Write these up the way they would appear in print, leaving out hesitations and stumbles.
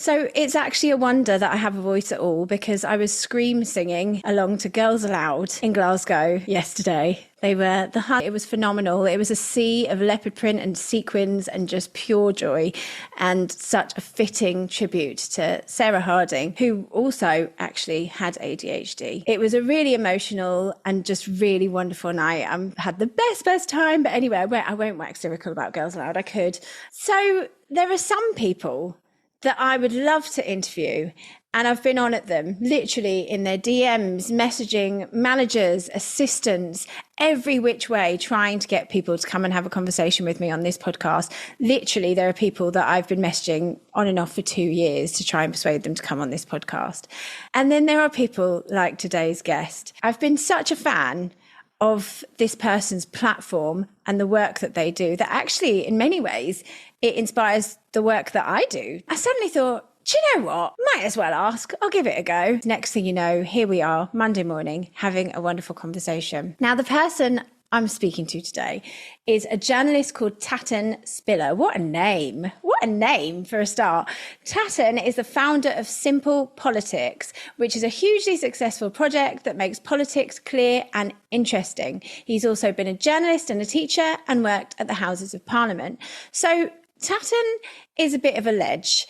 So it's actually a wonder that I have a voice at all, because I was scream singing along to Girls Aloud in Glasgow yesterday. They were the hunt. It was phenomenal. It was a sea of leopard print and sequins and just pure joy, and such a fitting tribute to Sarah Harding, who also actually had ADHD. It was a really emotional and just really wonderful night. I had the best time. But anyway, I won't wax lyrical about Girls Aloud. I could. So there are some people that I would love to interview, and I've been on at them, literally in their DMs, messaging managers, assistants, every which way, trying to get people to come and have a conversation with me on this podcast. Literally, there are people that I've been messaging on and off for 2 years to try and persuade them to come on this podcast. And then there are people like today's guest. I've been such a fan of this person's platform and the work that they do, that actually, in many ways, it inspires the work that I do. I suddenly thought, do you know what? Might as well ask. I'll give it a go. Next thing you know, here we are, Monday morning, having a wonderful conversation. Now, the person I'm speaking to today is a journalist called Tatton Spiller. What a name. What a name for a start. Tatton is the founder of Simple Politics, which is a hugely successful project that makes politics clear and interesting. He's also been a journalist and a teacher and worked at the Houses of Parliament. So Tatton is a bit of a ledge.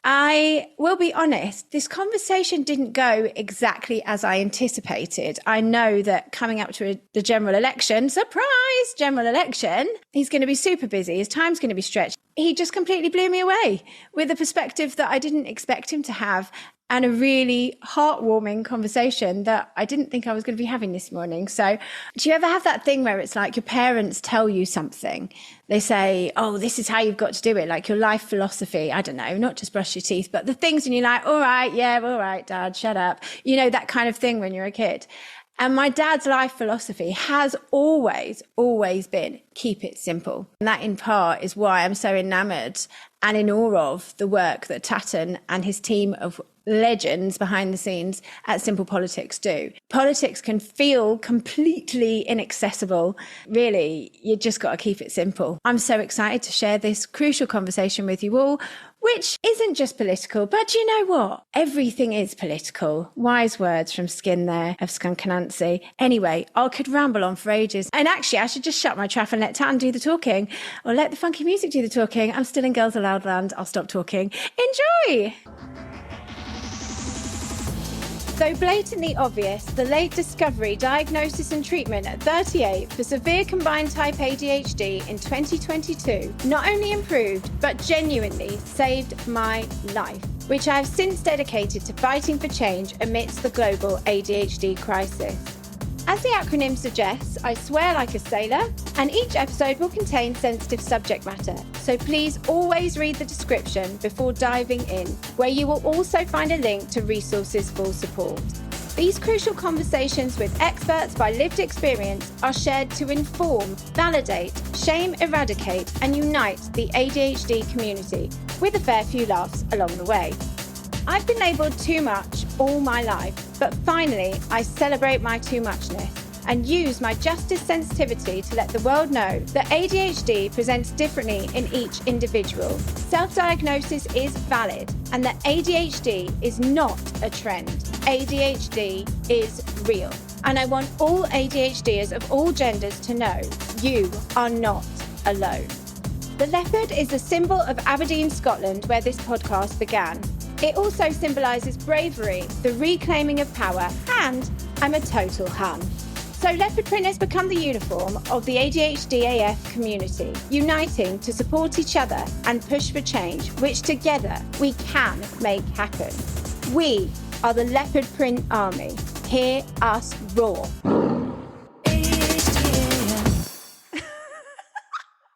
I will be honest, this conversation didn't go exactly as I anticipated. I know that coming up to the general election, surprise general election, he's going to be super busy. His time's going to be stretched. He just completely blew me away with a perspective that I didn't expect him to have, and a really heartwarming conversation that I didn't think I was going to be having this morning. So do you ever have that thing where it's like your parents tell you something? They say, oh, this is how you've got to do it. Like your life philosophy. I don't know, not just brush your teeth, but the things, and you're like, all right, yeah, all right, Dad, shut up. You know, that kind of thing when you're a kid. And my dad's life philosophy has always been keep it simple. And that in part is why I'm so enamored and in awe of the work that Tatton and his team of legends behind the scenes at Simple Politics do. Politics can feel completely inaccessible. Really, you just got to keep it simple. I'm so excited to share this crucial conversation with you all, which isn't just political, but you know what? Everything is political. Wise words from Skin there of Skunk Anansi. Anyway, I could ramble on for ages. And actually, I should just shut my trap and let Tatton do the talking, or let the funky music do the talking. I'm still in Girls Aloud land. I'll stop talking. Enjoy! Though blatantly obvious, the late discovery, diagnosis and treatment at 38 for severe combined type ADHD in 2022 not only improved, but genuinely saved my life, which I have since dedicated to fighting for change amidst the global ADHD crisis. As the acronym suggests, I swear like a sailor, and each episode will contain sensitive subject matter. So please always read the description before diving in, where you will also find a link to resources for support. These crucial conversations with experts by lived experience are shared to inform, validate, shame eradicate, and unite the ADHD community, with a fair few laughs along the way. I've been labelled too much all my life, but finally I celebrate my too muchness and use my justice sensitivity to let the world know that ADHD presents differently in each individual. Self-diagnosis is valid, and that ADHD is not a trend. ADHD is real. And I want all ADHDers of all genders to know you are not alone. The leopard is a symbol of Aberdeen, Scotland, where this podcast began. It also symbolises bravery, the reclaiming of power, and I'm a total hun. So leopard print has become the uniform of the ADHD AF community, uniting to support each other and push for change, which together we can make happen. We are the leopard print army. Hear us roar.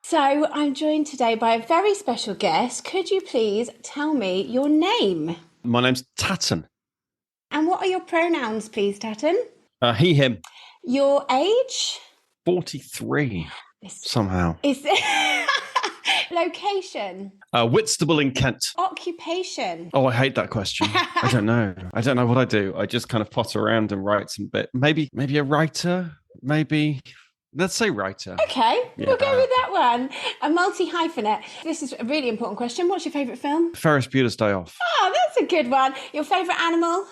So I'm joined today by a very special guest. Could you please tell me your name? My name's Tatton. And what are your pronouns, please, Tatton? He, him. Your age? 43, somehow. Is location? Whitstable in Kent. Occupation? Oh, I hate that question. I don't know. I don't know what I do. I just kind of potter around and write some bit. Maybe a writer, maybe... Let's say writer. Okay, yeah. We'll go with that one. A multi-hyphenate. This is a really important question. What's your favourite film? Ferris Bueller's Day Off. Oh, a good one. Your favourite animal?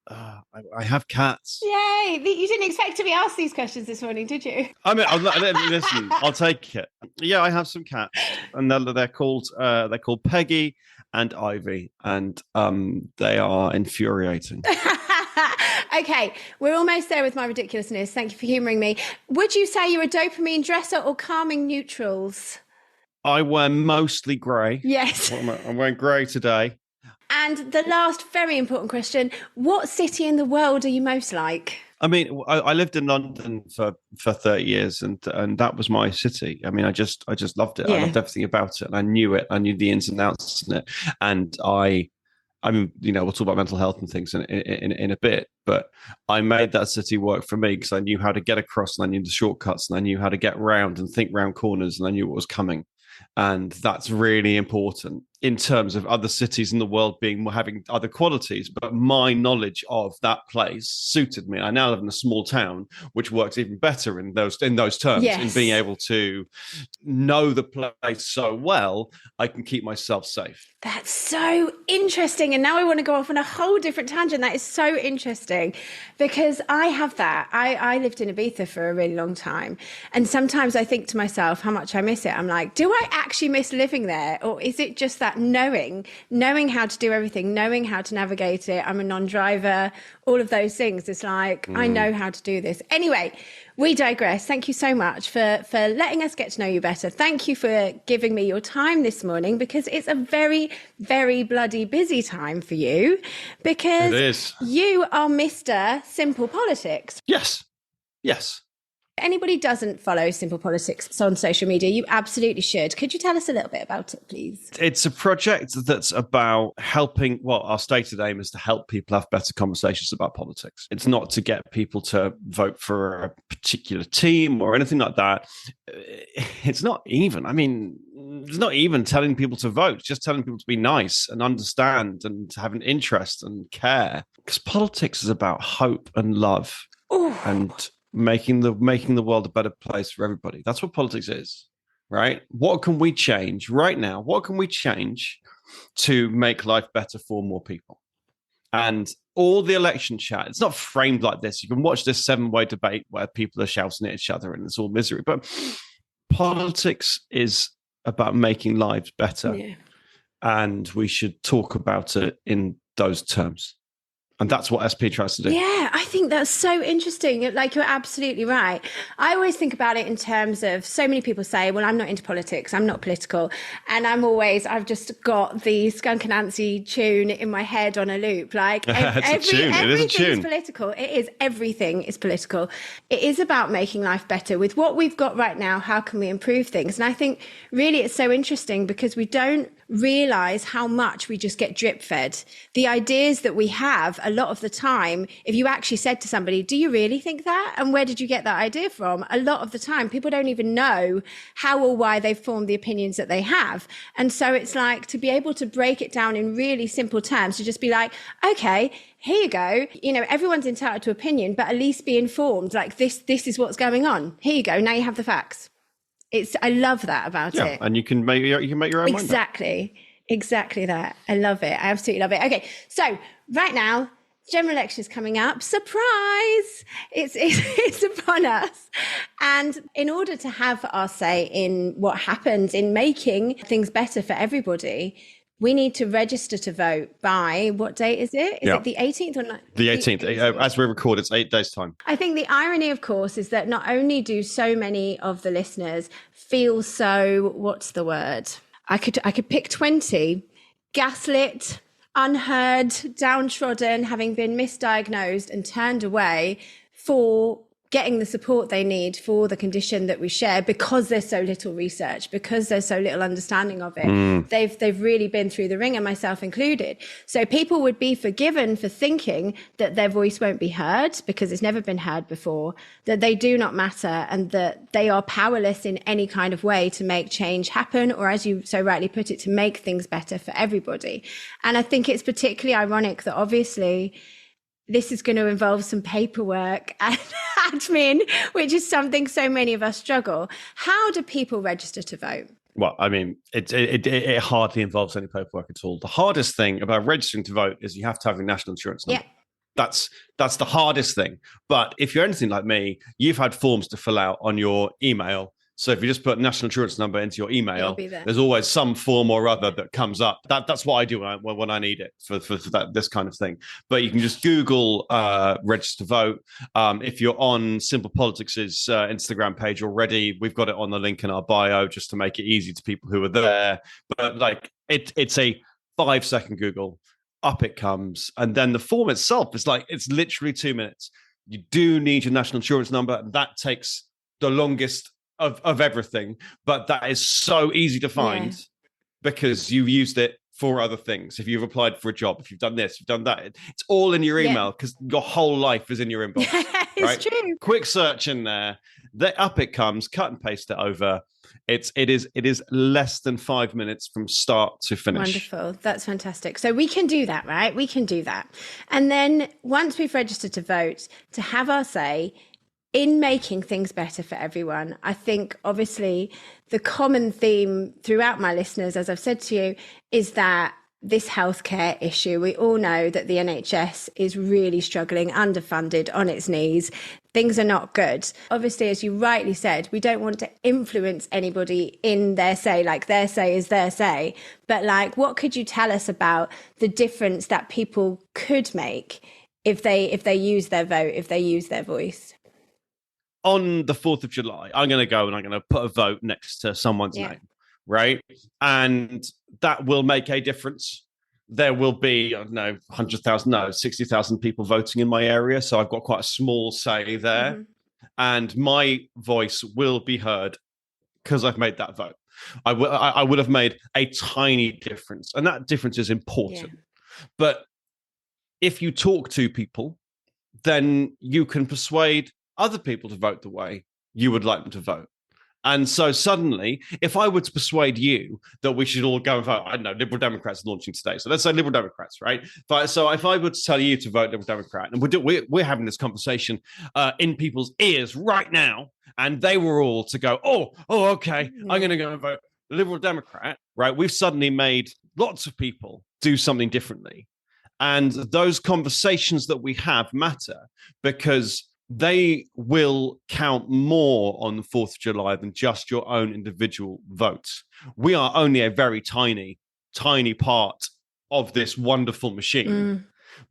I have cats. Yay! You didn't expect to be asked these questions this morning, did you? I mean, listen, I'll take it. Yeah, I have some cats, and they're called Peggy and Ivy, and they are infuriating. Okay, we're almost there with my ridiculousness. Thank you for humouring me. Would you say you're a dopamine dresser or calming neutrals? I wear mostly grey. Yes. I'm wearing grey today. And the last very important question, what city in the world are you most like? I mean, I lived in London for 30 years, and that was my city. I mean, I just loved it. Yeah. I loved everything about it, and I knew it. I knew the ins and outs in it. And I mean, we'll talk about mental health and things in a bit, but I made that city work for me because I knew how to get across, and I knew the shortcuts, and I knew how to get round and think round corners, and I knew what was coming. And that's really important in terms of other cities in the world having other qualities. But my knowledge of that place suited me. I now live in a small town, which works even better in those terms. Yes. In being able to know the place so well, I can keep myself safe. That's so interesting. And now I want to go off on a whole different tangent. That is so interesting because I have that. I lived in Ibiza for a really long time. And sometimes I think to myself how much I miss it. I'm like, do I actually miss living there? Or is it just that knowing how to do everything, knowing how to navigate it? I'm a non-driver, all of those things. It's like, I know how to do this. Anyway, we digress. Thank you so much for letting us get to know you better. Thank you for giving me your time this morning because it's a very, very bloody busy time for you because it is. You are Mr. Simple Politics. Yes. Anybody doesn't follow Simple Politics on social media, you absolutely should. Could you tell us a little bit about it, please? It's a project that's about helping. Well, our stated aim is to help people have better conversations about politics. It's not to get people to vote for a particular team or anything like that. It's not even. I mean, it's not even telling people to vote. It's just telling people to be nice and understand and have an interest and care. Because politics is about hope and love. Ooh. And making the world a better place for everybody. That's what politics is, right? What can we change right now? What can we change to make life better for more people? And all the election chat, it's not framed like this. You can watch this 7-way debate where people are shouting at each other and it's all misery. But politics is about making lives better. Yeah. And we should talk about it in those terms. And that's what SP tries to do. Yeah, I think that's so interesting. Like, you're absolutely right. I always think about it in terms of so many people say, well, I'm not into politics, I'm not political. And I've just got the Skunk Anansie tune in my head on a loop. Like, everything's political. It is. Everything is political. It is about making life better. With what we've got right now, how can we improve things? And I think really it's so interesting because we don't realize how much we just get drip fed. The ideas that we have a lot of the time, if you actually said to somebody, do you really think that? And where did you get that idea from? A lot of the time, people don't even know how or why they've formed the opinions that they have. And so it's like to be able to break it down in really simple terms, to just be like, okay, here you go. Everyone's entitled to opinion, but at least be informed. Like this is what's going on. Here you go. Now you have the facts. I love that about it. Yeah, and you can make your own mind up. Exactly that. I love it. I absolutely love it. Okay, so right now, general election is coming up. Surprise! It's upon us. And in order to have our say in what happens in making things better for everybody, we need to register to vote by, what date is it? Is it the 18th or not? The 18th. As we record, it's 8 days' time. I think the irony, of course, is that not only do so many of the listeners feel so, what's the word? I could pick 20, gaslit, unheard, downtrodden, having been misdiagnosed and turned away for getting the support they need for the condition that we share because there's so little research, because there's so little understanding of it. They've really been through the ringer, myself included. So people would be forgiven for thinking that their voice won't be heard because it's never been heard before, that they do not matter and that they are powerless in any kind of way to make change happen, or as you so rightly put it, to make things better for everybody. And I think it's particularly ironic that obviously this is going to involve some paperwork and admin, which is something so many of us struggle. How do people register to vote? Well, I mean, it hardly involves any paperwork at all. The hardest thing about registering to vote is you have to have your national insurance Yeah. number. That's the hardest thing. But if you're anything like me, you've had forms to fill out on your email. So if you just put national insurance number into your email, there's always some form or other that comes up. That's what I do when I need it for this kind of thing. But you can just Google register to vote. If you're on Simple Politics' Instagram page already, we've got it on the link in our bio just to make it easy to people who are there. But like it's a 5-second Google. Up it comes, and then the form itself is like it's literally 2 minutes. You do need your national insurance number. That takes the longest of everything, but that is so easy to find because you've used it for other things. If you've applied for a job, if you've done this, you've done that, it's all in your email because your whole life is in your inbox. It's right? true. Quick search in there. Up it comes. Cut and paste it over. It is less than 5 minutes from start to finish. Wonderful. That's fantastic. So we can do that, right? We can do that. And then once we've registered to vote, to have our say in making things better for everyone. I think obviously the common theme throughout my listeners, as I've said to you, is that this healthcare issue, we all know that the NHS is really struggling, underfunded, on its knees. Things are not good. Obviously, as you rightly said, we don't want to influence anybody in their say, like their say is their say. But like, what could you tell us about the difference that people could make if they use their vote, if they use their voice? On the 4th of July, I'm going to go and I'm going to put a vote next to someone's name, right? And that will make a difference. There will be, I don't know, 100,000, no, 60,000 people voting in my area. So I've got quite a small say there. Mm-hmm. And my voice will be heard because I've made that vote. I would have made a tiny difference. And that difference is important. Yeah. But if you talk to people, then you can persuade other people to vote the way you would like them to vote. And so suddenly, if I were to persuade you that we should all go and vote, I don't know, Liberal Democrats launching today. So let's say Liberal Democrats, right? So if I were to tell you to vote Liberal Democrat, and we're having this conversation in people's ears right now, and they were all to go, oh, okay, I'm going to go and vote Liberal Democrat, right? We've suddenly made lots of people do something differently. And those conversations that we have matter because they will count more on the 4th of July than just your own individual votes. We are only a very tiny, tiny part of this wonderful machine.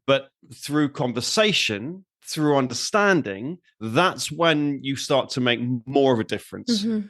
But through conversation, through understanding, that's when you start to make more of a difference. Mm-hmm.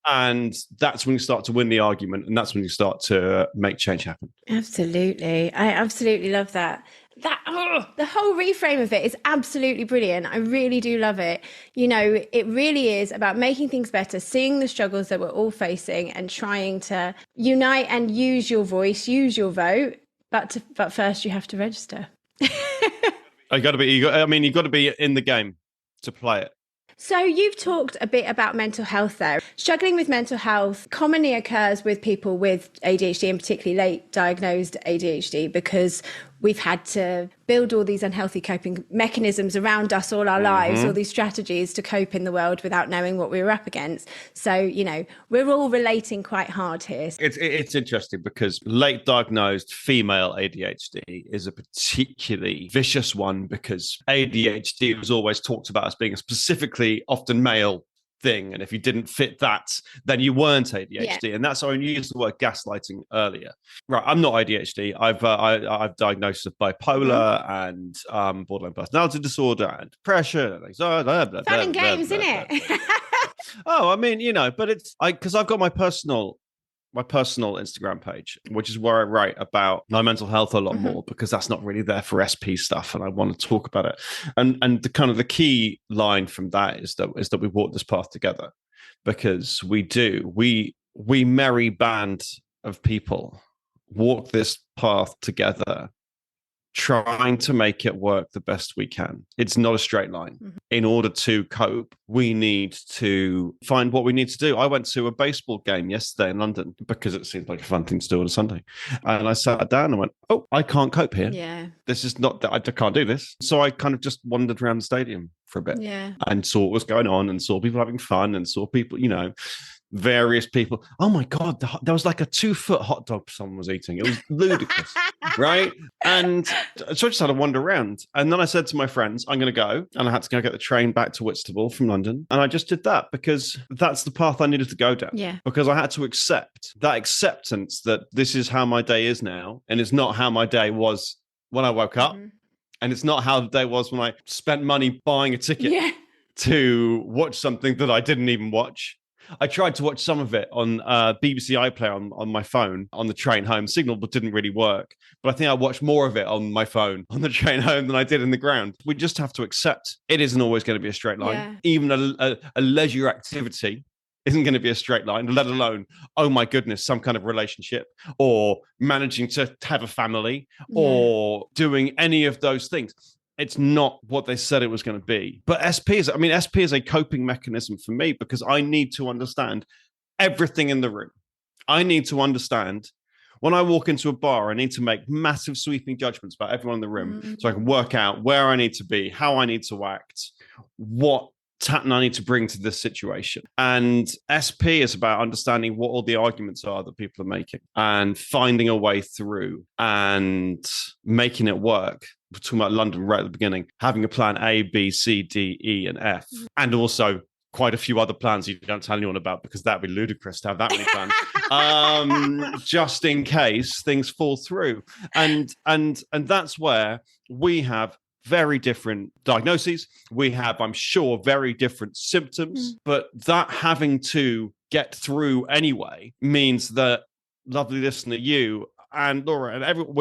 And that's when you start to win the argument. And that's when you start to make change happen. Absolutely. I absolutely love that. The whole reframe of it is absolutely brilliant. I really do love it. You know, it really is about making things better, seeing the struggles that we're all facing and trying to unite and use your voice, use your vote. But first you have to register. You've got to be in the game to play it. So you've talked a bit about mental health there. Struggling with mental health commonly occurs with people with ADHD and particularly late diagnosed ADHD because we've had to build all these unhealthy coping mechanisms around us all our lives, all these strategies to cope in the world without knowing what we were up against. So, you know, we're all relating quite hard here. It's interesting because late diagnosed female ADHD is a particularly vicious one because ADHD was always talked about as being a specifically often male thing, and if you didn't fit that, then you weren't ADHD. Yeah. And that's why I used the word gaslighting earlier. Right, I'm not ADHD. I've diagnosed with bipolar and borderline personality disorder and depression and anxiety. Fun and games, isn't it? Oh, I mean, you know, but it's because I've got my personal Instagram page, which is where I write about my mental health a lot more because that's not really there for SP stuff, and I want to talk about it. And the kind of the key line from that is that we walk this path together because we merry band of people walk this path together, trying to make it work the best we can. It's not a straight line. In order to cope, we need to find what we need to do. I went to a baseball game yesterday in London because it seemed like a fun thing to do on a Sunday. And I sat down and went, oh, I can't cope here. Yeah. This is not, I can't do this. So I kind of just wandered around the stadium for a bit and saw what was going on and saw people having fun and saw people, you know, various people. Oh my God, there was like a 2-foot hot dog someone was eating. It was ludicrous, right? And so I just had to wander around. And then I said to my friends, I'm going to go. And I had to go get the train back to Whitstable from London. And I just did that because that's the path I needed to go down. Yeah. Because I had to accept that acceptance that this is how my day is now. And it's not how my day was when I woke up. And it's not how the day was when I spent money buying a ticket to watch something that I didn't even watch. I tried to watch some of it on BBC iPlayer on my phone on the train home. Signal didn't really work, but I think I watched more of it on my phone on the train home than I did in the ground. We just have to accept it isn't always going to be a straight line. Yeah. Even a leisure activity isn't going to be a straight line, let alone, oh my goodness, some kind of relationship or managing to have a family or doing any of those things. It's not what they said it was going to be. But SP is a coping mechanism for me because I need to understand everything in the room. I need to understand when I walk into a bar, I need to make massive sweeping judgments about everyone in the room so I can work out where I need to be, how I need to act, what Tatton I need to bring to this situation. And SP is about understanding what all the arguments are that people are making and finding a way through and making it work. We're talking about London right at the beginning, having a plan A, B, C, D, E, and F, and also quite a few other plans you don't tell anyone about because that'd be ludicrous to have that many plans, just in case things fall through. And that's where we have very different diagnoses. We have, I'm sure, very different symptoms, but that having to get through anyway means that, lovely listener, you and Laura and everyone,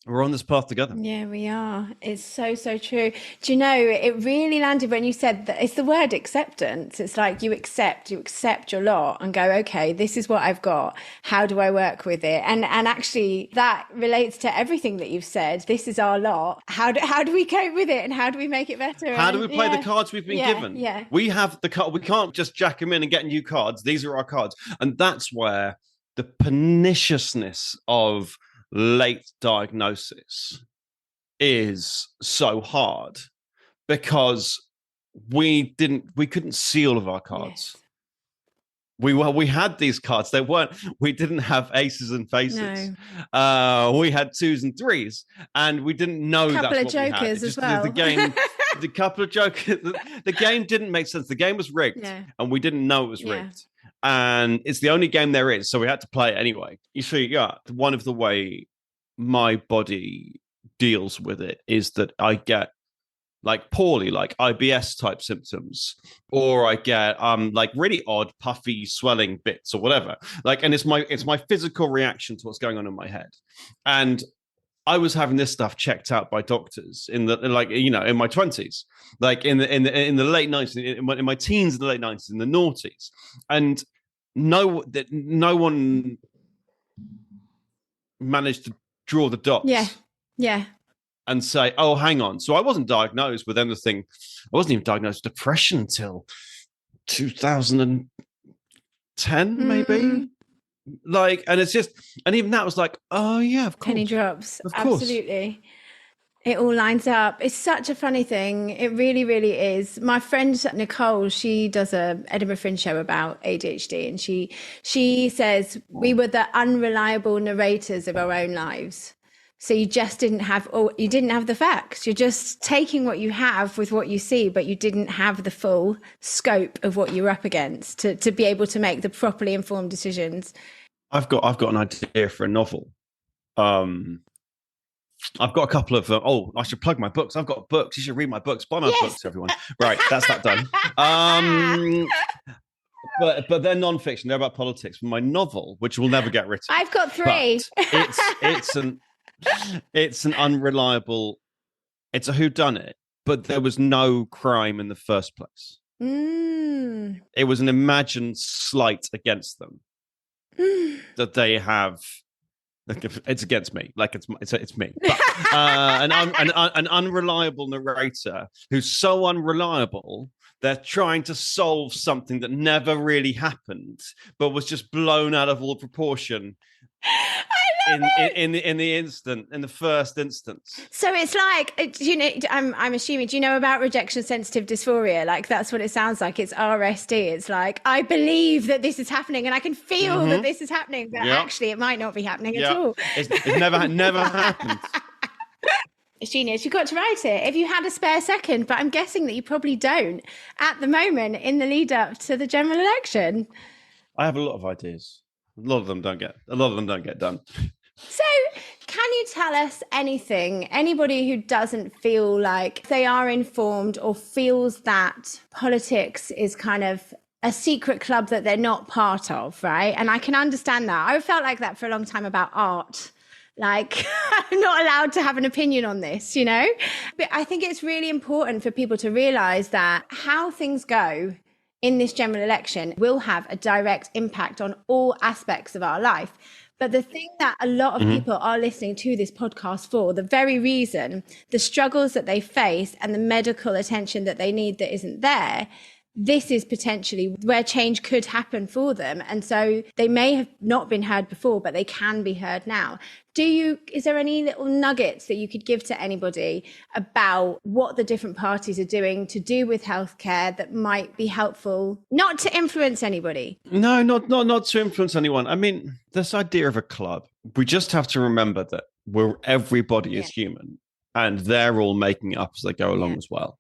we're on this path together. Yeah, we are. It's so, so true. Do you know, it really landed when you said that it's the word acceptance. It's like you accept your lot and go, okay, this is what I've got. How do I work with it? And actually that relates to everything that you've said. This is our lot. How do we cope with it and how do we make it better? How do we play the cards we've been given? Yeah. We have the card. We can't just jack them in and get new cards. These are our cards. And that's where the perniciousness of late diagnosis is so hard because we couldn't see all of our cards. Yes. We had these cards. We didn't have aces and faces. No. We had 2s and 3s, and we didn't know that's what we had. Couple of jokers as well. The game, the couple of jokers. The game didn't make sense. The game was rigged, and we didn't know it was rigged. And it's the only game there is, so we had to play it anyway. You see, one of the way my body deals with it is that I get like poorly, like IBS type symptoms, or I get like really odd puffy swelling bits or whatever. Like, and it's my physical reaction to what's going on in my head. And I was having this stuff checked out by doctors in my 20s, like in the late 90s, in my teens, in the late 90s, in the noughties, and no one managed to draw the dots. Yeah. And say, oh, hang on. So I wasn't diagnosed with anything. I wasn't even diagnosed with depression until 2010, maybe. Like, and it's just, and even that was like, oh yeah, of course. Penny drops. Of course. Absolutely. It all lines up. It's such a funny thing. It really, really is. My friend Nicole, she does a Edinburgh Fringe show about ADHD, and she says we were the unreliable narrators of our own lives. So you just didn't have the facts. You're just taking what you have with what you see, but you didn't have the full scope of what you're up against to be able to make the properly informed decisions. I've got an idea for a novel. I've got a couple of, I should plug my books. I've got books. You should read my books. Buy my books, everyone. Right, that's that done. But they're non-fiction. They're about politics. My novel, which will never get written. I've got 3. It's an unreliable, it's a whodunit, but there was no crime in the first place. It was an imagined slight against them that they have. It's against me, like it's me. But, an unreliable narrator who's so unreliable, they're trying to solve something that never really happened, but was just blown out of all proportion in the first instance. So it's like, I'm assuming, do you know about rejection sensitive dysphoria? Like, that's what it sounds like. It's RSD. It's like, I believe that this is happening and I can feel that this is happening, but actually it might not be happening at all. It's never happened. It's genius. You've got to write it if you had a spare second, but I'm guessing that you probably don't at the moment in the lead up to the general election. I have a lot of ideas. A lot of them don't get done. So, can you tell us anything? Anybody who doesn't feel like they are informed or feels that politics is kind of a secret club that they're not part of, right? And I can understand that. I felt like that for a long time about art. Like, I'm not allowed to have an opinion on this, you know? But I think it's really important for people to realize that how things go in this general election will have a direct impact on all aspects of our life. But the thing that a lot of people are listening to this podcast for, the very reason, the struggles that they face and the medical attention that they need that isn't there, this is potentially where change could happen for them. And so they may have not been heard before, but they can be heard now. Is there any little nuggets that you could give to anybody about what the different parties are doing to do with healthcare that might be helpful, not to influence anybody? No, not to influence anyone. I mean, this idea of a club, we just have to remember that everybody is human and they're all making it up as they go along as well.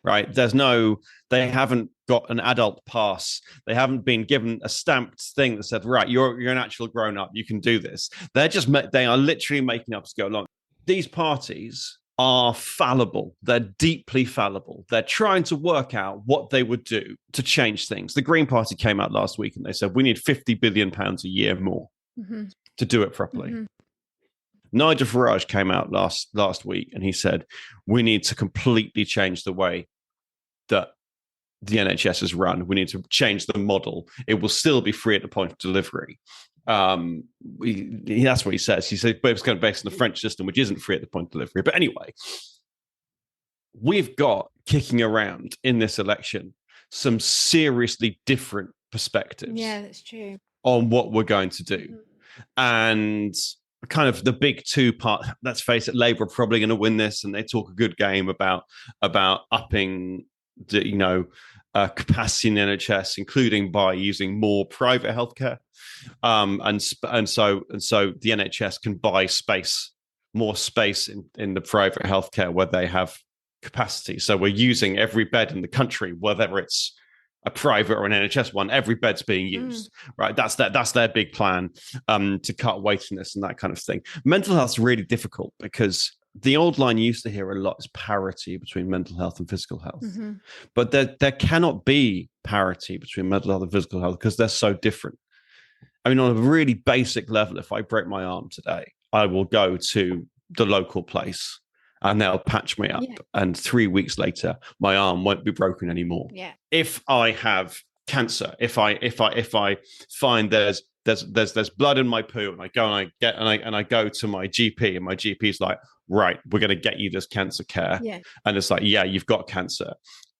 Right? They haven't got an adult pass. They haven't been given a stamped thing that said, right, you're an actual grown up. You can do this. They are literally making up as go along. These parties are fallible. They're deeply fallible. They're trying to work out what they would do to change things. The Green Party came out last week and they said, we need £50 billion a year more to do it properly. Nigel Farage came out last week and he said, we need to completely change the way that the NHS is run. We need to change the model. It will still be free at the point of delivery. That's what he says. He said, but it's going to be based on the French system, which isn't free at the point of delivery. But anyway, we've got kicking around in this election some seriously different perspectives. Yeah, that's true. On what we're going to do. And kind of the big two part, let's face it, Labour are probably going to win this, and they talk a good game about upping the capacity in the NHS, including by using more private healthcare, and so the NHS can buy more space in the private healthcare where they have capacity. So we're using every bed in the country, whether it's a private or an NHS one, every bed's being used, right? That's their big plan, to cut waiting lists and that kind of thing. Mental health's really difficult because the old line you used to hear a lot is parity between mental health and physical health. But there cannot be parity between mental health and physical health because they're so different. I mean, on a really basic level, if I break my arm today, I will go to the local place and they'll patch me up. And 3 weeks later, my arm won't be broken anymore. If I have cancer, if I find there's blood in my poo, and I go and I go to my GP, and my GP's like, right, we're going to get you this cancer care. And it's like, yeah, you've got cancer.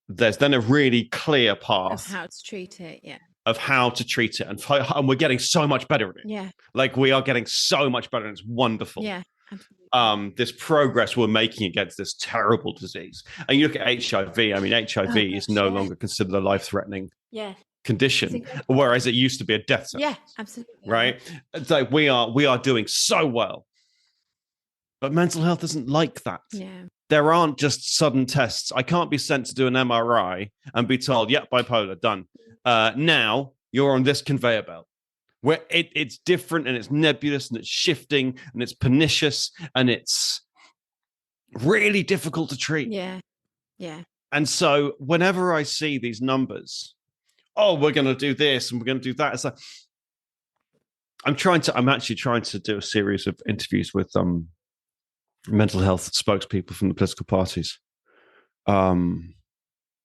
There's then a really clear path of how to treat it. Of how to treat it, and we're getting so much better at it. Like we are getting so much better, and it's wonderful. Absolutely. This progress we're making against this terrible disease. And you look at HIV. I mean, HIV is no longer considered a life-threatening condition, whereas it used to be a death sentence. Absolutely. Right? So we are doing so well, but mental health isn't like that. There aren't just sudden tests. I can't be sent to do an MRI and be told, "Yep, bipolar, done." Now you're on this conveyor belt. Where it's different and it's nebulous and it's shifting and it's pernicious and it's really difficult to treat. And so whenever I see these numbers, we're going to do this and we're going to do that, it's like I'm actually trying to do a series of interviews with mental health spokespeople from the political parties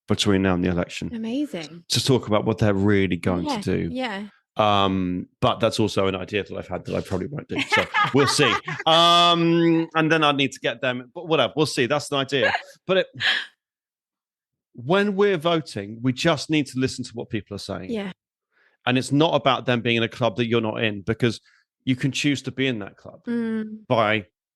between now and the election. Amazing. To talk about what they're really going to do. But that's also an idea that I've had that I probably won't do. So we'll see. And then I need to get them, but whatever, we'll see. That's an idea. But when we're voting, we just need to listen to what people are saying. And it's not about them being in a club that you're not in, because you can choose to be in that club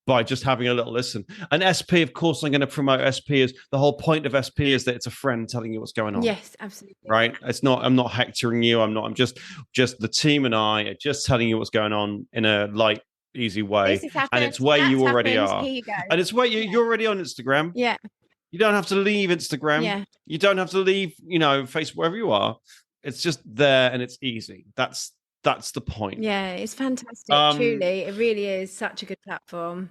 by just having a little listen. And SP, of course, I'm going to promote SP. Is the whole point of SP is that it's a friend telling you what's going on. Yes, absolutely. Right? It's not. I'm not hectoring you. I'm just the team and I are just telling you what's going on in a light, easy way. And it's where you already are. Here you go. And it's where you're already on Instagram. Yeah. You don't have to leave Instagram. Yeah. You don't have to leave, Facebook, wherever you are. It's just there and it's easy. That's the point. Yeah, it's fantastic. Truly, it really is such a good platform.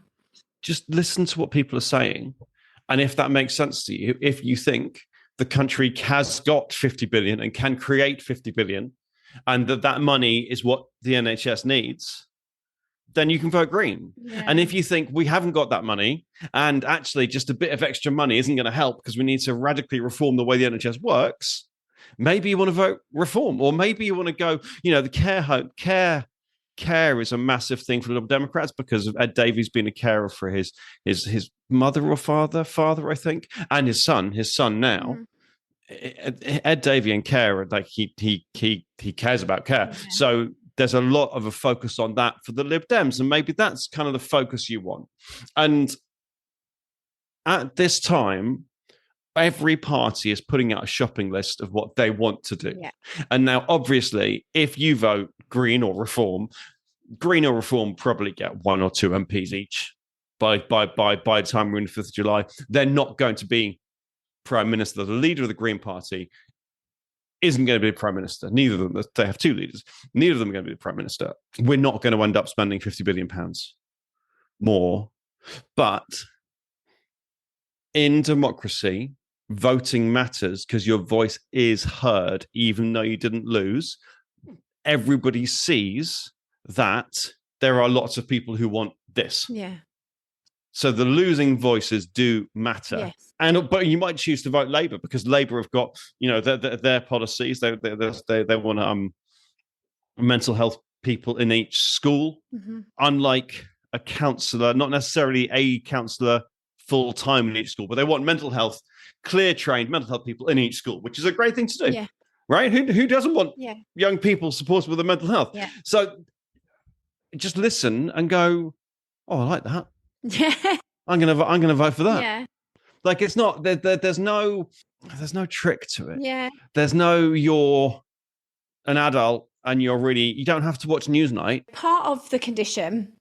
Just listen to what people are saying. And if that makes sense to you, if you think the country has got 50 billion and can create 50 billion and that money is what the NHS needs, then you can vote Green. Yeah. And if you think we haven't got that money and actually just a bit of extra money isn't going to help because we need to radically reform the way the NHS works, maybe you want to vote Reform, or maybe you want to go, the care home. Care is a massive thing for the Liberal Democrats because of Ed Davies being a carer for his mother or father, I think, and his son now. Ed Davey and care, like he cares about care. Yeah. So there's a lot of a focus on that for the Lib Dems, and maybe that's kind of the focus you want. And at this time, every party is putting out a shopping list of what they want to do. Yeah. And now, obviously, if you vote Green or Reform probably get 1 or 2 MPs each by the time we're in the 5th of July. They're not going to be Prime Minister. The leader of the Green Party isn't going to be Prime Minister. Neither of them. They have 2 leaders. Neither of them are going to be the Prime Minister. We're not going to end up spending £50 billion more. But in democracy, voting matters because your voice is heard, even though you didn't lose. Everybody sees that there are lots of people who want this. Yeah. So the losing voices do matter. Yes. But you might choose to vote Labour because Labour have got, their policies. They want mental health people in each school, unlike a counsellor, not necessarily a counsellor full time in each school, but they want mental health, clear trained mental health people in each school, which is a great thing to do. Yeah. Right? Who doesn't want young people supported with their mental health? Yeah. So just listen and go, oh, I like that. Yeah. I'm gonna vote for that. Yeah. Like it's not there's no trick to it. Yeah. There's no you're an adult and you don't have to watch Newsnight. Part of the condition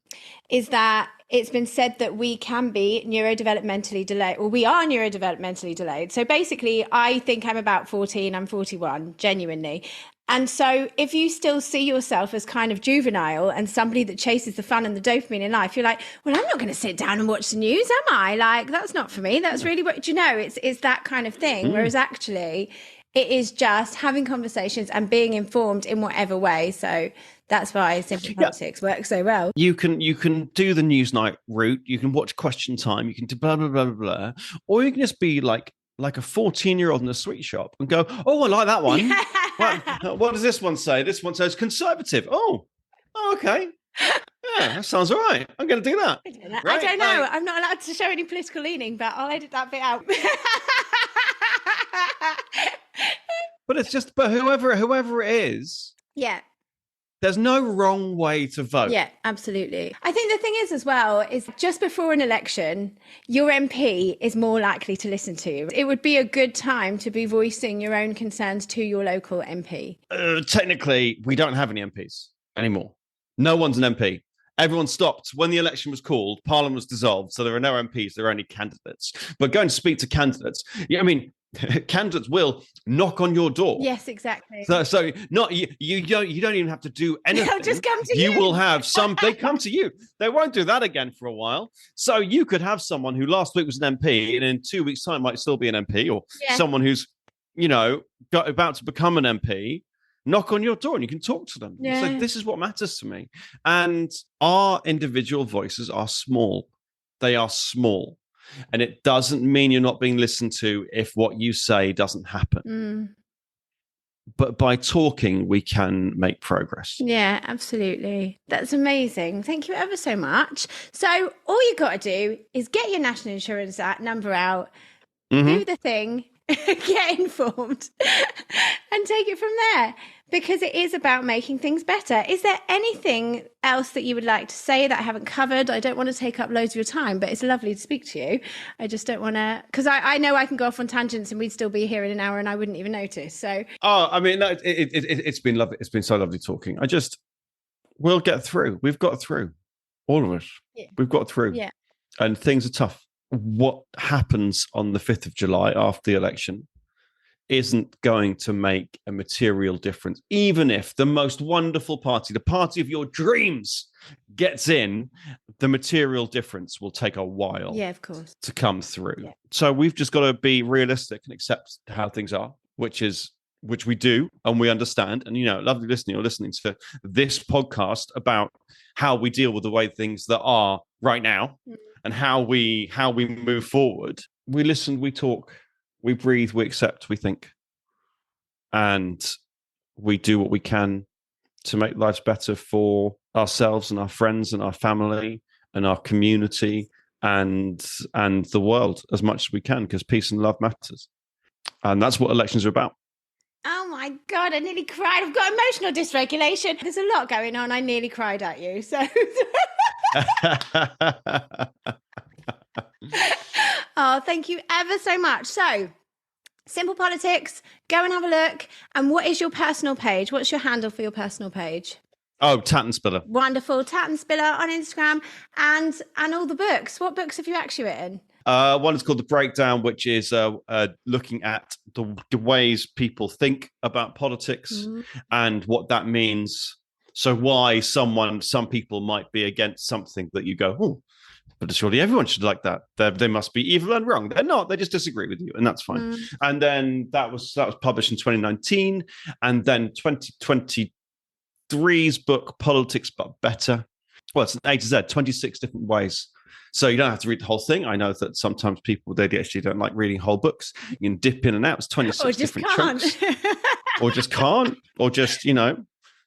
is that it's been said that we can be neurodevelopmentally delayed, or we are neurodevelopmentally delayed. So basically, I think I'm about 14, I'm 41, genuinely. And so if you still see yourself as kind of juvenile and somebody that chases the fun and the dopamine in life, you're like, well, I'm not going to sit down and watch the news, am I? Like, that's not for me. That's really what, it's that kind of thing. Whereas actually, it is just having conversations and being informed in whatever way. So that's why Simple Politics works so well. You can do the Newsnight route. You can watch Question Time. You can do blah, blah, blah, blah, blah. Or you can just be like a 14-year-old in a sweet shop and go, oh, I like that one. What does this one say? This one says conservative. Oh, okay. Yeah, that sounds all right. I'm going to do that. I don't know. I'm not allowed to show any political leaning, but I'll edit that bit out. But it's just, whoever it is. Yeah. There's no wrong way to vote. Yeah, absolutely. I think the thing is as well, is just before an election, your MP is more likely to listen to you. It would be a good time to be voicing your own concerns to your local MP. Technically, we don't have any MPs anymore. No one's an MP. Everyone stopped. When the election was called, Parliament was dissolved, so there are no MPs, there are only candidates. But going to speak to candidates, candidates will knock on your door. Yes, exactly. So not you don't even have to do anything. They'll just come to you. You will have they come to you. They won't do that again for a while. So you could have someone who last week was an MP and in 2 weeks' time might still be an MP, or someone who's about to become an MP. Knock on your door and you can talk to them. Yeah. So this is what matters to me. And our individual voices are small. They are small. And it doesn't mean you're not being listened to if what you say doesn't happen. But by talking, we can make progress. Yeah, absolutely. That's amazing. Thank you ever so much. So all you got to do is get your national insurance number out, do the thing, get informed and take it from there, because it is about making things better. Is there anything else that you would like to say that I haven't covered? I don't want to take up loads of your time, but it's lovely to speak to you. I just don't want to, because I know I can go off on tangents and we'd still be here in an hour and I wouldn't even notice. So, I mean, no, it's been lovely. It's been so lovely talking. We'll get through. We've got through, all of us. Yeah. We've got through. Yeah. And things are tough. What happens on the 5th of July after the election isn't going to make a material difference. Even if the most wonderful party, the party of your dreams, gets in, the material difference will take a while, yeah, of course, to come through. Yeah. So we've just got to be realistic and accept how things are, which we do and we understand. And, lovely listening, you're listening to this podcast about how we deal with the way things that are right now and how we move forward. We listen, we talk, we breathe, we accept, we think, and we do what we can to make lives better for ourselves and our friends and our family and our community and the world as much as we can, because peace and love matters. And that's what elections are about. Oh my God, I nearly cried. I've got emotional dysregulation. There's a lot going on. I nearly cried at you. So oh, thank you ever so much. So, Simple Politics, go and have a look. And what is your personal page? What's your handle for your personal page? Oh, Tatton Spiller. Wonderful. Tatton Spiller on Instagram and all the books. What books have you actually written? One is called The Breakdown, which is looking at the ways people think about politics and what that means. So why some people might be against something that you go, oh, but surely everyone should like that. They must be evil and wrong. They're not. They just disagree with you, and that's fine. And then that was published in 2019, and then 2023's book, Politics But Better. Well, it's an A to Z, 26 different ways. So you don't have to read the whole thing. I know that sometimes people with ADHD don't like reading whole books. You can dip in and out. It's 26 different chunks. Or just can't. Or just,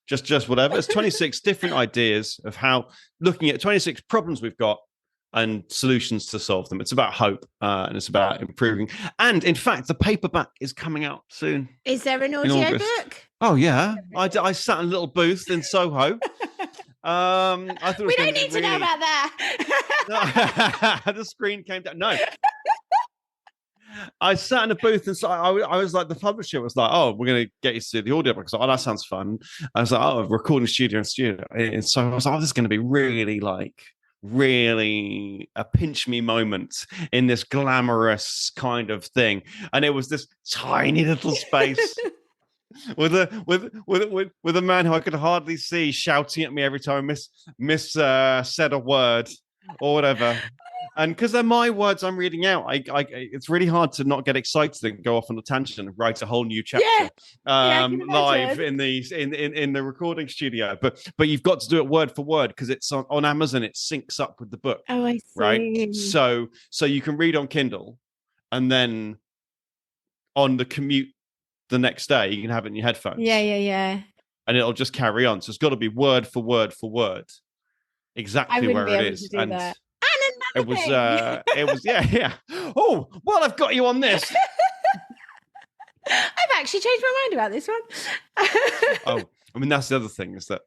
just whatever. It's 26 different ideas of how, looking at 26 problems we've got and solutions to solve them. It's about hope and it's about improving. And in fact, the paperback is coming out soon. Is there an audio book? Oh, yeah. I sat in a little booth in Soho. I thought we don't need to know about that. The screen came down. No. I sat in a booth and so I was like, the publisher was like, oh, we're going to get you to do the audio book. So, oh, that sounds fun. I was like, oh, recording studio. And so I was like, oh, this is going to be really a pinch me moment in this glamorous kind of thing. And it was this tiny little space with a man who I could hardly see shouting at me every time I said a word or whatever. And because they're my words I'm reading out, it's really hard to not get excited and go off on a tangent and write a whole new chapter live in the recording studio. But you've got to do it word for word because it's on Amazon. It syncs up with the book. Oh, I see. Right. So you can read on Kindle, and then on the commute the next day you can have it in your headphones. Yeah. And it'll just carry on. So it's got to be word for word for word, exactly where it is. And that. It was, yeah. Oh, well, I've got you on this. I've actually changed my mind about this one. Oh, I mean, that's the other thing is that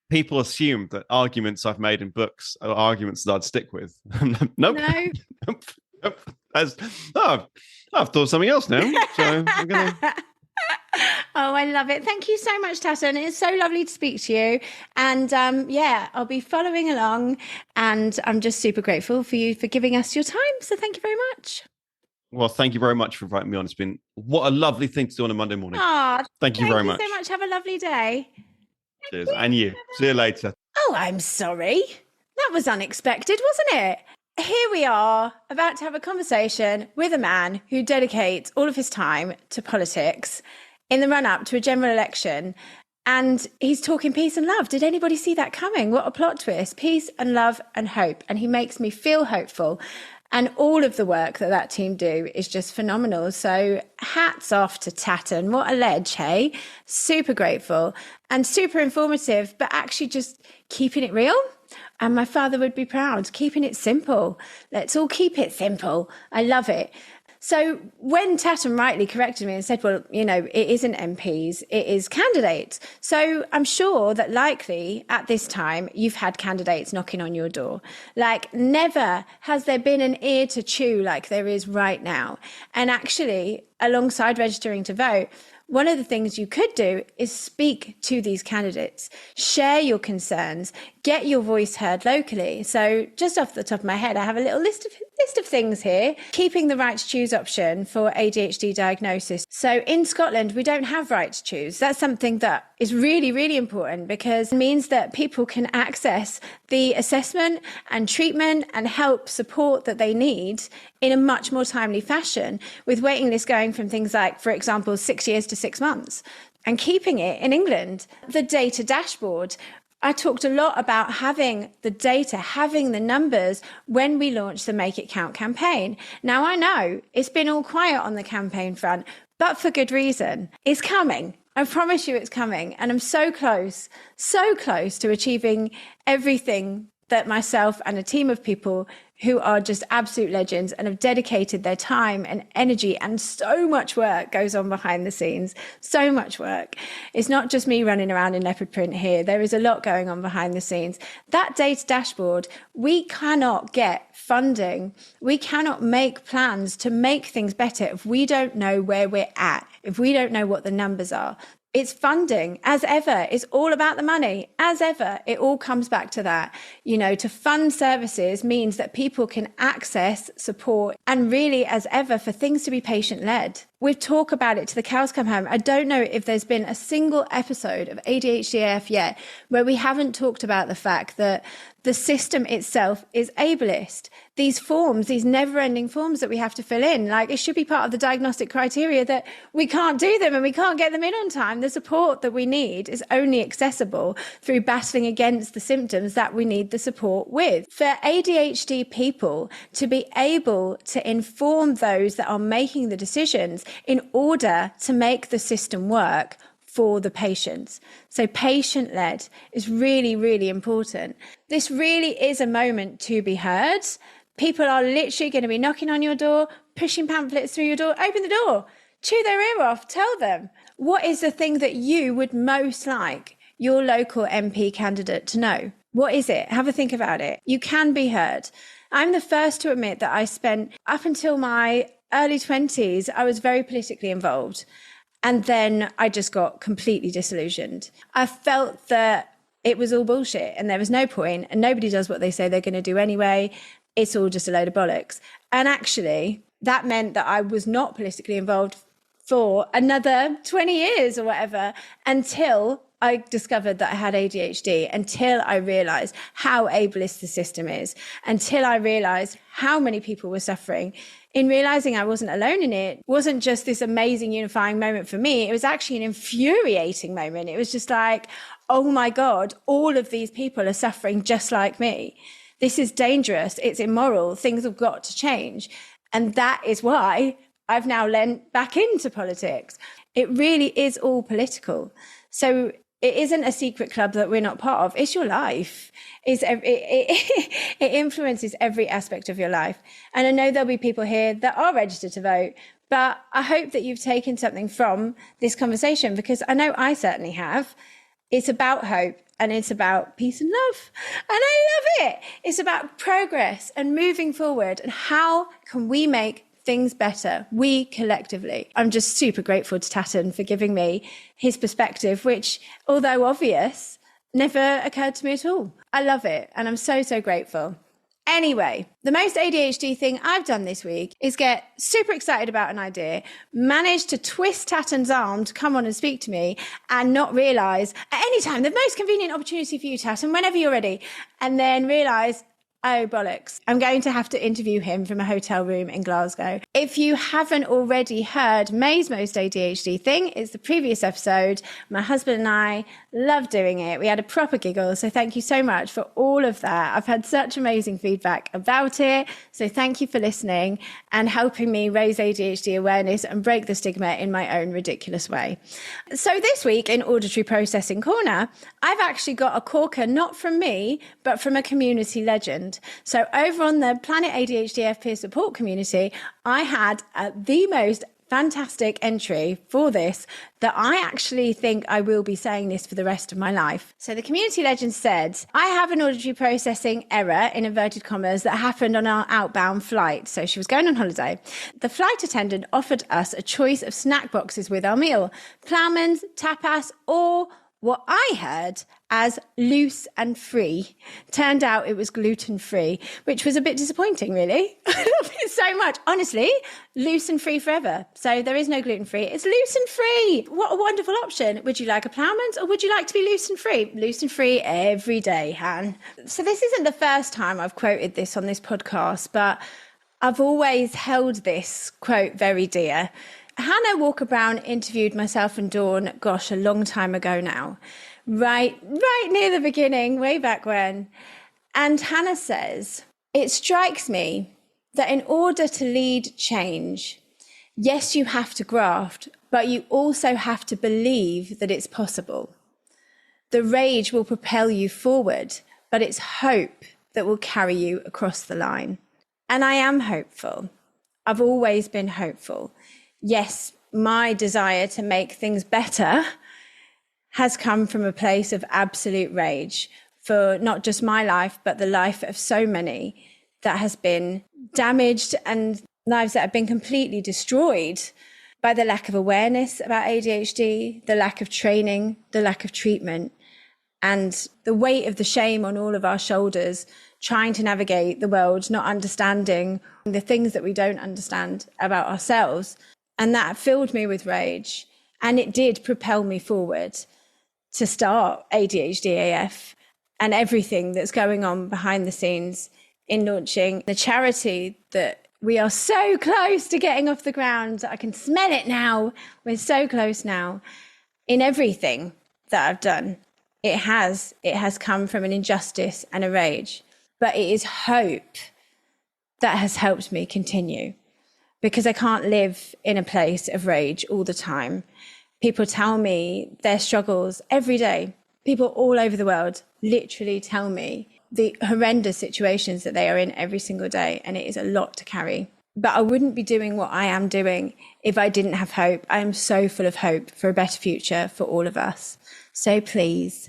people assume that arguments I've made in books are arguments that I'd stick with. Nope. No. I've thought of something else now. So we're going to... Oh, I love it. Thank you so much, Tatton. It's so lovely to speak to you. And I'll be following along. And I'm just super grateful for you for giving us your time. So thank you very much. Well, thank you very much for inviting me on. It's been what a lovely thing to do on a Monday morning. Thank you very much. Thank you so much. Have a lovely day. Cheers. And you. See you later. Oh, I'm sorry. That was unexpected, wasn't it? Here we are about to have a conversation with a man who dedicates all of his time to politics in the run-up to a general election, and he's talking peace and love. Did anybody see that coming? What a plot twist. Peace and love and hope. And he makes me feel hopeful. And all of the work that team do is just phenomenal. So hats off to Tatton. What a ledge, hey? Super grateful and super informative, but actually just keeping it real. And my father would be proud, keeping it simple. Let's all keep it simple. I love it. So when Tatton rightly corrected me and said, well, you know, it isn't MPs, it is candidates. So I'm sure that likely at this time you've had candidates knocking on your door. Like never has there been an ear to chew like there is right now. And actually, alongside registering to vote, one of the things you could do is speak to these candidates, share your concerns, get your voice heard locally. So just off the top of my head, I have a little list of things here. Keeping the right to choose option for ADHD diagnosis. So in Scotland, we don't have right to choose. That's something that is really, really important because it means that people can access the assessment and treatment and help support that they need in a much more timely fashion, with waiting lists going from things like, for example, 6 years to 6 months. And keeping it in England, the data dashboard. I talked a lot about having the data, having the numbers when we launched the Make It Count campaign. Now, I know it's been all quiet on the campaign front, but for good reason. It's coming. I promise you it's coming. And I'm so close to achieving everything that myself and a team of people who are just absolute legends and have dedicated their time and energy, and so much work goes on behind the scenes. So much work. It's not just me running around in leopard print here. There is a lot going on behind the scenes. That data dashboard, we cannot get funding. We cannot make plans to make things better if we don't know where we're at, if we don't know what the numbers are. It's funding, as ever. It's all about the money, as ever. It all comes back to that. You know, to fund services means that people can access support, and really, as ever, for things to be patient-led. We talk about it to the cows come home. I don't know if there's been a single episode of ADHD AF yet where we haven't talked about the fact that the system itself is ableist. These forms, these never-ending forms that we have to fill in, like it should be part of the diagnostic criteria that we can't do them and we can't get them in on time. The support that we need is only accessible through battling against the symptoms that we need the support with. For ADHD people to be able to inform those that are making the decisions in order to make the system work for the patients. So patient-led is really, really important. This really is a moment to be heard. People are literally going to be knocking on your door, pushing pamphlets through your door. Open the door, chew their ear off, tell them. What is the thing that you would most like your local MP candidate to know? What is it? Have a think about it. You can be heard. I'm the first to admit that I spent, up until my early 20s, I was very politically involved. And then I just got completely disillusioned. I felt that it was all bullshit and there was no point, and nobody does what they say they're going to do anyway. It's all just a load of bollocks. And actually, that meant that I was not politically involved for another 20 years or whatever, until I discovered that I had ADHD, until I realized how ableist the system is, until I realized how many people were suffering. In realizing I wasn't alone in it, wasn't just this amazing unifying moment for me. It was actually an infuriating moment. It was just like, oh my God, all of these people are suffering just like me. This is dangerous. It's immoral. Things have got to change. And that is why I've now lent back into politics. It really is all political. So it isn't a secret club that we're not part of. It's your life. It influences every aspect of your life. And I know there'll be people here that are registered to vote, but I hope that you've taken something from this conversation, because I know I certainly have. It's about hope, and it's about peace and love. And I love it. It's about progress and moving forward, and how can we make things better, we collectively. I'm just super grateful to Tatton for giving me his perspective, which, although obvious, never occurred to me at all. I love it, and I'm so, so grateful. Anyway, the most ADHD thing I've done this week is get super excited about an idea, manage to twist Tatton's arm to come on and speak to me, and not realise at any time, the most convenient opportunity for you, Tatton, whenever you're ready, and then realise, oh, bollocks, I'm going to have to interview him from a hotel room in Glasgow. If you haven't already heard May's Most ADHD Thing, it's the previous episode. My husband and I love doing it. We had a proper giggle, so thank you so much for all of that. I've had such amazing feedback about it, so thank you for listening and helping me raise ADHD awareness and break the stigma in my own ridiculous way. So this week in Auditory Processing Corner, I've actually got a corker not from me, but from a community legend. happened. So over on the Planet ADHD peer support community, I had the most fantastic entry for this that I actually think I will be saying this for the rest of my life. So the community legend said, I have an auditory processing error, in inverted commas, that happened on our outbound flight. So she was going on holiday. The flight attendant offered us a choice of snack boxes with our meal, ploughman's, tapas, or what I heard as loose and free. Turned out it was gluten-free, which was a bit disappointing, really. I love it so much. Honestly, loose and free forever. So there is no gluten-free. It's loose and free. What a wonderful option. Would you like a ploughman's or would you like to be loose and free? Loose and free every day, Han. So this isn't the first time I've quoted this on this podcast, but I've always held this quote very dear. Hannah Walker-Brown interviewed myself and Dawn, gosh, a long time ago now, right near the beginning, way back when. And Hannah says, it strikes me that in order to lead change, yes, you have to graft, but you also have to believe that it's possible. The rage will propel you forward, but it's hope that will carry you across the line. And I am hopeful. I've always been hopeful. Yes, my desire to make things better has come from a place of absolute rage for not just my life, but the life of so many that has been damaged and lives that have been completely destroyed by the lack of awareness about ADHD, the lack of training, the lack of treatment, and the weight of the shame on all of our shoulders, trying to navigate the world, not understanding the things that we don't understand about ourselves. And that filled me with rage. And it did propel me forward to start ADHD AF and everything that's going on behind the scenes in launching the charity that we are so close to getting off the ground. I can smell it now. We're so close now. In everything that I've done, it has come from an injustice and a rage. But it is hope that has helped me continue. Because I can't live in a place of rage all the time. People tell me their struggles every day. People all over the world literally tell me the horrendous situations that they are in every single day. And it is a lot to carry. But I wouldn't be doing what I am doing if I didn't have hope. I am so full of hope for a better future for all of us. So please,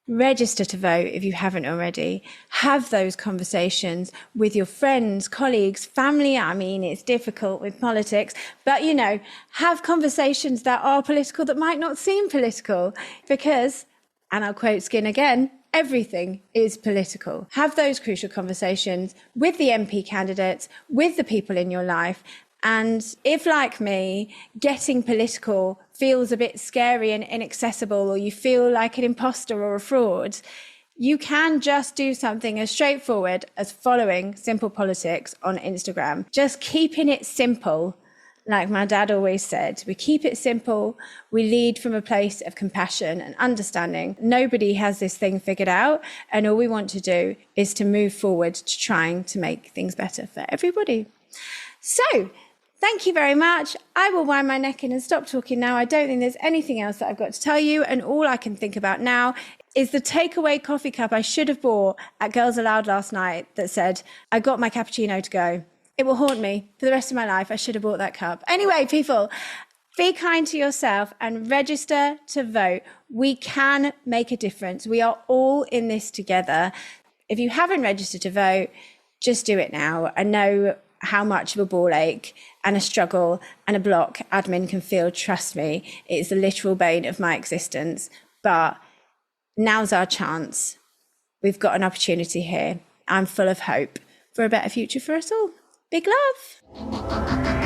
register to vote if you haven't already. Have those conversations with your friends, colleagues, family. I mean, it's difficult with politics, but have conversations that are political that might not seem political because, and I'll quote Skin again, everything is political. Have those crucial conversations with the MP candidates, with the people in your life. And if, like me, getting political feels a bit scary and inaccessible, or you feel like an imposter or a fraud, you can just do something as straightforward as following Simple Politics on Instagram. Just keeping it simple, like my dad always said. We keep it simple. We lead from a place of compassion and understanding. Nobody has this thing figured out, and all we want to do is to move forward to trying to make things better for everybody. So, thank you very much. I will wind my neck in and stop talking now. I don't think there's anything else that I've got to tell you. And all I can think about now is the takeaway coffee cup I should have bought at Girls Aloud last night that said, I got my cappuccino to go. It will haunt me for the rest of my life. I should have bought that cup. Anyway, people, be kind to yourself and register to vote. We can make a difference. We are all in this together. If you haven't registered to vote, just do it now. I know how much of a ball ache and a struggle and a block admin can feel. Trust me, it's the literal bane of my existence. But now's our chance. We've got an opportunity here. I'm full of hope for a better future for us all. Big love.